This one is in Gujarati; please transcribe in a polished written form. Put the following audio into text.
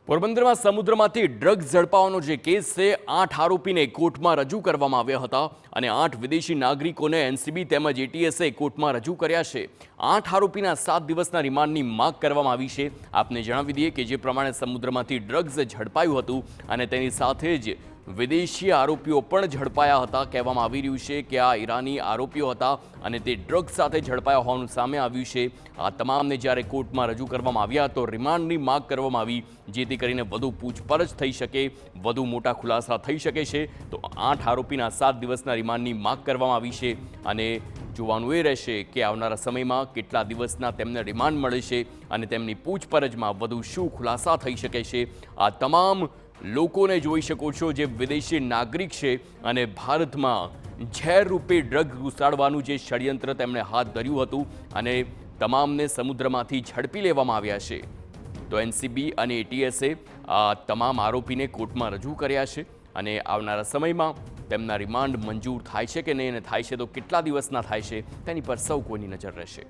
પોરબંદરમાં સમુદ્રમાંથી ડ્રગ્સ ઝડપાવાનો જે કેસ છે 8 આરોપીને કોર્ટમાં રજૂ કરવામાં આવ્યા હતા અને 8 વિદેશી નાગરિકોને એનસીબી તેમજ એટીએસે કોર્ટમાં રજૂ કર્યા છે। 8 આરોપીના 7 દિવસના રિમાન્ડની માંગ કરવામાં આવી છે। આપને જણાવી દઈએ કે જે પ્રમાણે સમુદ્રમાંથી ડ્રગ્સ ઝડપાયું હતું અને તેની સાથે જ વિદેશી આરોપીઓ પણ ઝડપાયા હતા। કહેવામાં આવી રહ્યું છે કે આ ઈરાની આરોપીઓ હતા અને તે ડ્રગ્સ સાથે ઝડપાયા હોવાનું સામે આવ્યું છે। આ તમામને જ્યારે કોર્ટમાં રજૂ કરવામાં આવ્યા તો રિમાન્ડની માંગ કરવામાં આવી, જેથી કરીને વધુ પૂછપરછ થઈ શકે, વધુ મોટા ખુલાસા થઈ શકે છે। તો 8 આરોપીના 7 દિવસના રિમાન્ડની માંગ કરવામાં આવી છે અને જોવાનું એ રહેશે કે આવનારા સમયમાં કેટલા દિવસના તેમને રિમાન્ડ મળે છે અને તેમની પૂછપરછમાં વધુ શું ખુલાસા થઈ શકે છે। આ તમામ લોકોને જોઈ શકો છો જે વિદેશી નાગરિક છે અને ભારતમાં ઝેર રૂપે ડ્રગ ઘુસાડવાનું જે ષડયંત્ર તેમણે હાથ ધર્યું હતું અને તમામને સમુદ્રમાંથી ઝડપી લેવામાં આવ્યા છે। તો એનસીબી અને એટીએસે આ તમામ આરોપીને કોર્ટમાં રજૂ કર્યા છે અને આવનારા સમયમાં તેમના રિમાન્ડ મંજૂર થાય છે કે નહીં અને થાય છે તો કેટલા દિવસના થાય છે તેની પર સૌ કોઈની નજર રહેશે।